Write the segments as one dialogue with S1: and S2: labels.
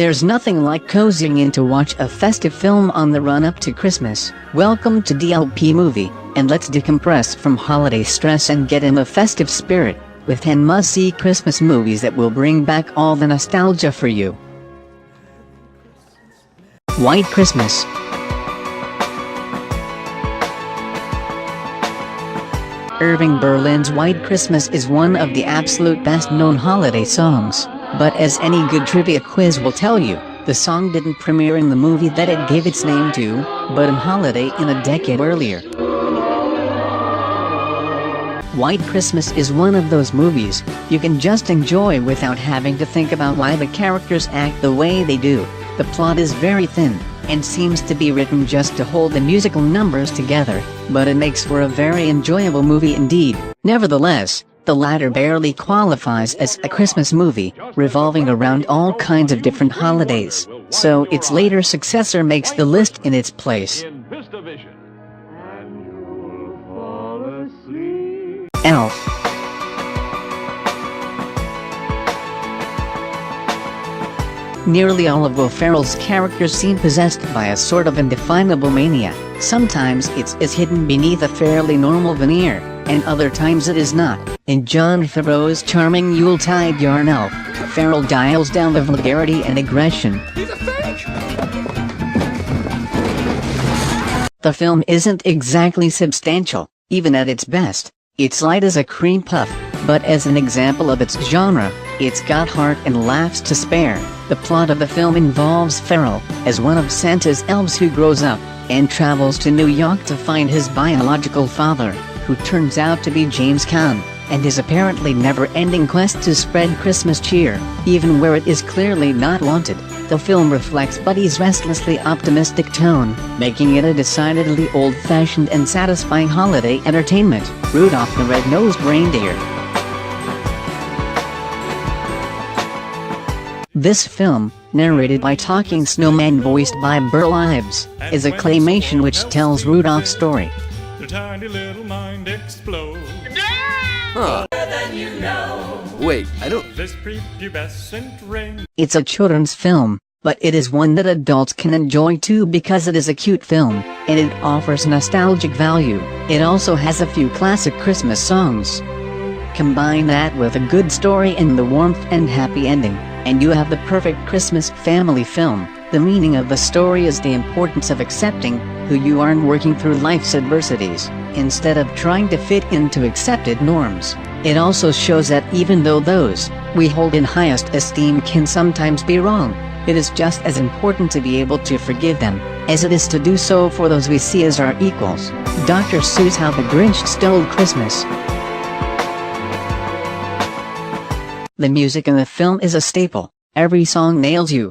S1: There's nothing like cozying in to watch a festive film on the run-up to Christmas. Welcome to DLP Movie, and let's decompress from holiday stress and get in a festive spirit, with 10 must-see Christmas movies that will bring back all the nostalgia for you. White Christmas. Irving Berlin's White Christmas is one of the absolute best-known holiday songs, but as any good trivia quiz will tell you, the song didn't premiere in the movie that it gave its name to, but in Holiday in a decade earlier. White Christmas is one of those movies you can just enjoy without having to think about why the characters act the way they do. The plot is very thin, and seems to be written just to hold the musical numbers together, but it makes for a very enjoyable movie indeed. Nevertheless, the latter barely qualifies as a Christmas movie, revolving around all kinds of different holidays, so its later successor makes the list in its place. Elf. Nearly all of Will Ferrell's characters seem possessed by a sort of indefinable mania. Sometimes it's hidden beneath a fairly normal veneer, and other times it is not. In Jon Favreau's charming Yuletide yarn Elf, Ferrell dials down the vulgarity and aggression. He's a fake! The film isn't exactly substantial, even at its best. It's light as a cream puff, but as an example of its genre, it's got heart and laughs to spare. The plot of the film involves Ferrell as one of Santa's elves who grows up and travels to New York to find his biological father, who turns out to be James Caan, and his apparently never-ending quest to spread Christmas cheer, even where it is clearly not wanted. The film reflects Buddy's restlessly optimistic tone, making it a decidedly old-fashioned and satisfying holiday entertainment. Rudolph the Red-Nosed Reindeer. This film, narrated by Talking Snowman voiced by Burl Ives, is a claymation which tells Rudolph's story. The tiny little mind explodes.
S2: Huh. Wait, I don't...
S1: It's a children's film, but it is one that adults can enjoy too because it is a cute film, and it offers nostalgic value. It also has a few classic Christmas songs. Combine that with a good story and the warmth and happy ending, and you have the perfect Christmas family film. The meaning of the story is the importance of accepting who you are and working through life's adversities, instead of trying to fit into accepted norms. It also shows that even though those we hold in highest esteem can sometimes be wrong, it is just as important to be able to forgive them, as it is to do so for those we see as our equals. Dr. Seuss' How the Grinch Stole Christmas. The music in the film is a staple. Every song nails you.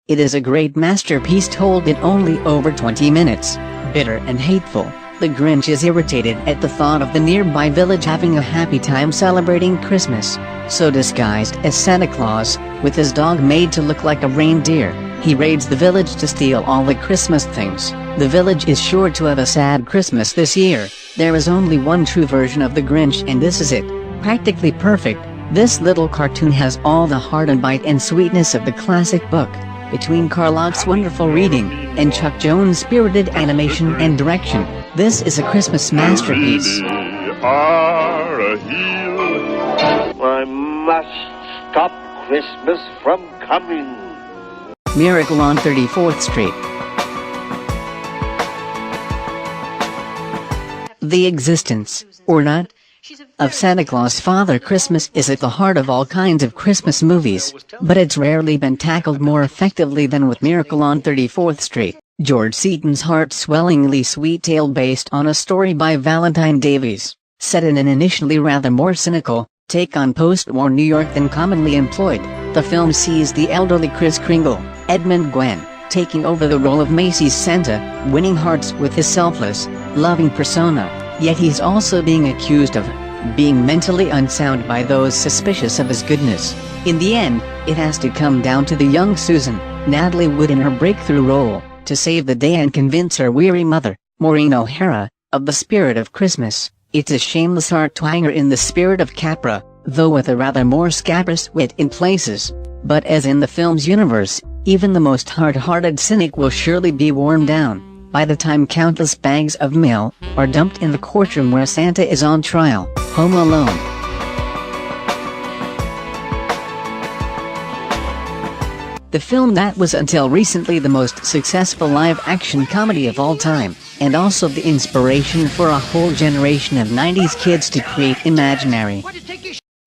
S1: It is a great masterpiece told in only over 20 minutes. Bitter and hateful, the Grinch is irritated at the thought of the nearby village having a happy time celebrating Christmas. So disguised as Santa Claus, with his dog made to look like a reindeer, he raids the village to steal all the Christmas things. The village is sure to have a sad Christmas this year. There is only one true version of the Grinch, and this is it. Practically perfect, this little cartoon has all the heart and bite and sweetness of the classic book. Between Carlock's wonderful reading, and Chuck Jones' spirited animation and direction, this is a Christmas masterpiece.
S3: I must stop Christmas from coming.
S1: Miracle on 34th Street. The existence, or not, of Santa Claus Father Christmas is at the heart of all kinds of Christmas movies, but it's rarely been tackled more effectively than with Miracle on 34th Street. George Seaton's heart-swellingly sweet tale based on a story by Valentine Davies, set in an initially rather more cynical take on post-war New York than commonly employed. The film sees the elderly Kris Kringle, Edmund Gwenn, taking over the role of Macy's Santa, winning hearts with his selfless, loving persona, yet he's also being accused of being mentally unsound by those suspicious of his goodness. In the end, it has to come down to the young Susan, Natalie Wood in her breakthrough role, to save the day and convince her weary mother, Maureen O'Hara, of the spirit of Christmas. It's a shameless heart-twanger in the spirit of Capra, though with a rather more scabrous wit in places. But as in the film's universe, Even the most hard-hearted cynic will surely be worn down by the time countless bags of mail are dumped in the courtroom where Santa is on trial. Home Alone. The film that was until recently the most successful live-action comedy of all time, and also the inspiration for a whole generation of 90s kids to create imaginary,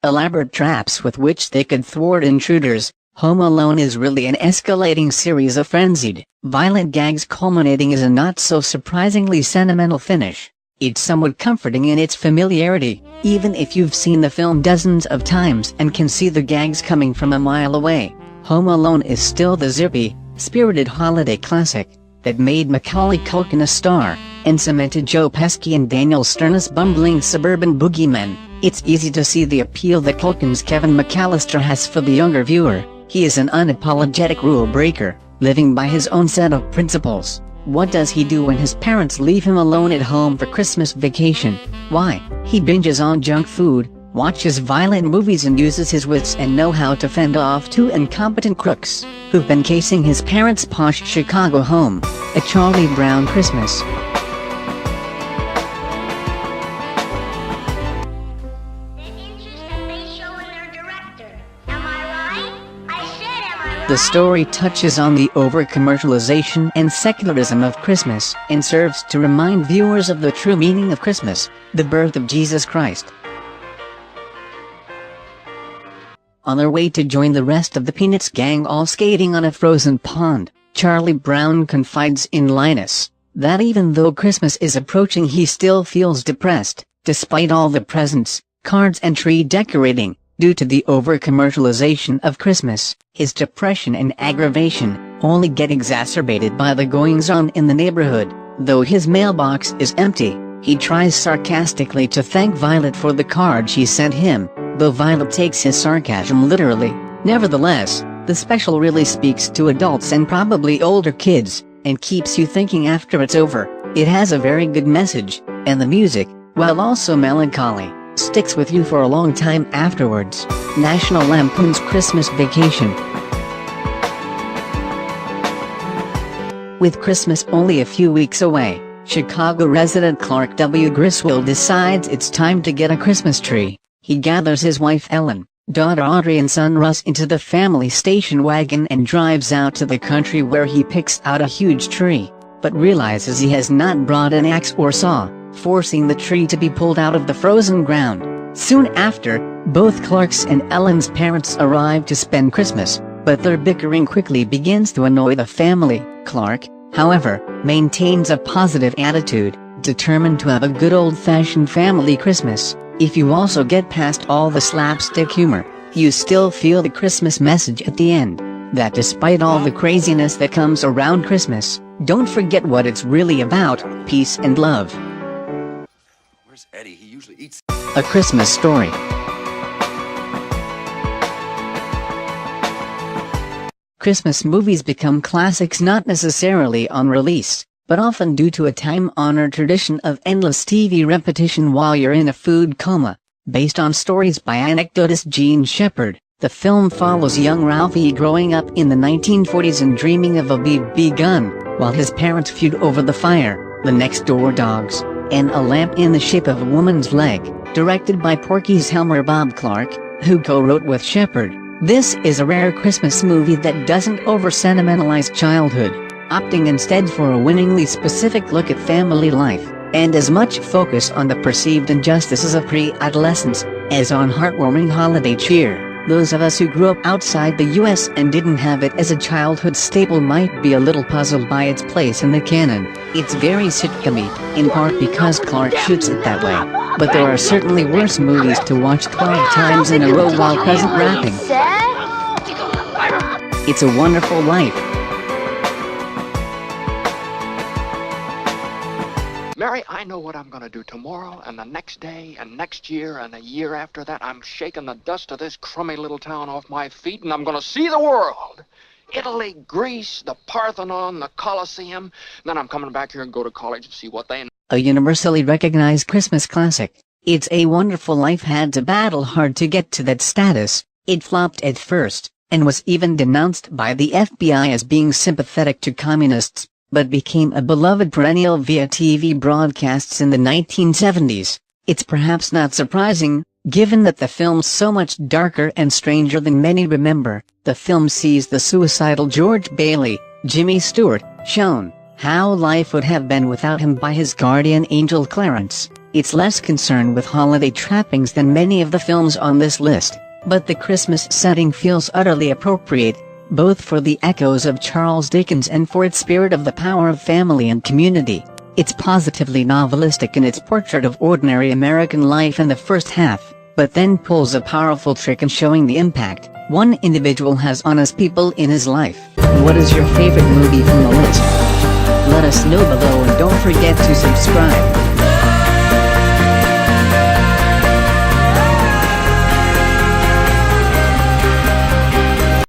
S1: elaborate traps with which they could thwart intruders. Home Alone is really an escalating series of frenzied, violent gags culminating in a not-so-surprisingly sentimental finish. It's somewhat comforting in its familiarity, even if you've seen the film dozens of times and can see the gags coming from a mile away. Home Alone is still the zippy, spirited holiday classic that made Macaulay Culkin a star, and cemented Joe Pesci and Daniel Stern as bumbling suburban boogeymen. It's easy to see the appeal that Culkin's Kevin McAllister has for the younger viewer. He is an unapologetic rule breaker, living by his own set of principles. What does he do when his parents leave him alone at home for Christmas vacation? Why, he binges on junk food, watches violent movies and uses his wits and know-how to fend off two incompetent crooks who've been casing his parents' posh Chicago home. A Charlie Brown Christmas. The story touches on the over-commercialization and secularism of Christmas, and serves to remind viewers of the true meaning of Christmas, the birth of Jesus Christ. On their way to join the rest of the Peanuts gang all skating on a frozen pond, Charlie Brown confides in Linus that even though Christmas is approaching he still feels depressed, despite all the presents, cards and tree decorating. Due to the over-commercialization of Christmas, his depression and aggravation only get exacerbated by the goings-on in the neighborhood. Though his mailbox is empty, he tries sarcastically to thank Violet for the card she sent him, though Violet takes his sarcasm literally. Nevertheless, the special really speaks to adults and probably older kids, and keeps you thinking after it's over. It has a very good message, and the music, while also melancholy, sticks with you for a long time afterwards. National Lampoon's Christmas Vacation. With Christmas only a few weeks away, Chicago resident Clark W. Griswold decides it's time to get a Christmas tree. He gathers his wife Ellen, daughter Audrey and son Russ into the family station wagon and drives out to the country where he picks out a huge tree, but realizes he has not brought an axe or saw, forcing the tree to be pulled out of the frozen ground. Soon after, both Clark's and Ellen's parents arrive to spend Christmas, but their bickering quickly begins to annoy the family. Clark, however, maintains a positive attitude, determined to have a good old-fashioned family Christmas. If you also get past all the slapstick humor, you still feel the Christmas message at the end, that despite all the craziness that comes around Christmas, don't forget what it's really about: peace and love.
S2: Eddie, he usually eats.
S1: A Christmas Story. Christmas movies become classics not necessarily on release, but often due to a time-honored tradition of endless TV repetition while you're in a food coma. Based on stories by anecdotist Gene Shepard, the film follows young Ralphie growing up in the 1940s and dreaming of a BB gun, while his parents feud over the fire, the next-door dogs, and a lamp in the shape of a woman's leg. Directed by Porky's Helmer Bob Clark, who co-wrote with Shepard, this is a rare Christmas movie that doesn't over-sentimentalize childhood, opting instead for a winningly specific look at family life, and as much focus on the perceived injustices of pre-adolescence, as on heartwarming holiday cheer. Those of us who grew up outside the US and didn't have it as a childhood staple might be a little puzzled by its place in the canon. It's very sitcom-y, in part because Clark shoots it that way. But there are certainly worse movies to watch 12 times in a row while present rapping. It's a Wonderful Life.
S4: Mary, I know what I'm gonna do tomorrow, and the next day, and next year, and the year after that. I'm shaking the dust of this crummy little town off my feet, and I'm gonna see the world. Italy, Greece, the Parthenon, the Colosseum. Then I'm coming back here and go to college and see what they know.
S1: A universally recognized Christmas classic, It's a Wonderful Life had to battle hard to get to that status. It flopped at first, and was even denounced by the FBI as being sympathetic to communists, but became a beloved perennial via TV broadcasts in the 1970s. It's perhaps not surprising, given that the film's so much darker and stranger than many remember. The film sees the suicidal George Bailey, Jimmy Stewart, shown how life would have been without him by his guardian angel Clarence. It's less concerned with holiday trappings than many of the films on this list, but the Christmas setting feels utterly appropriate, both for the echoes of Charles Dickens and for its spirit of the power of family and community. It's positively novelistic in its portrait of ordinary American life in the first half, but then pulls a powerful trick in showing the impact one individual has on us people in his life. What is your favorite movie from the list? Let us know below and don't forget to subscribe.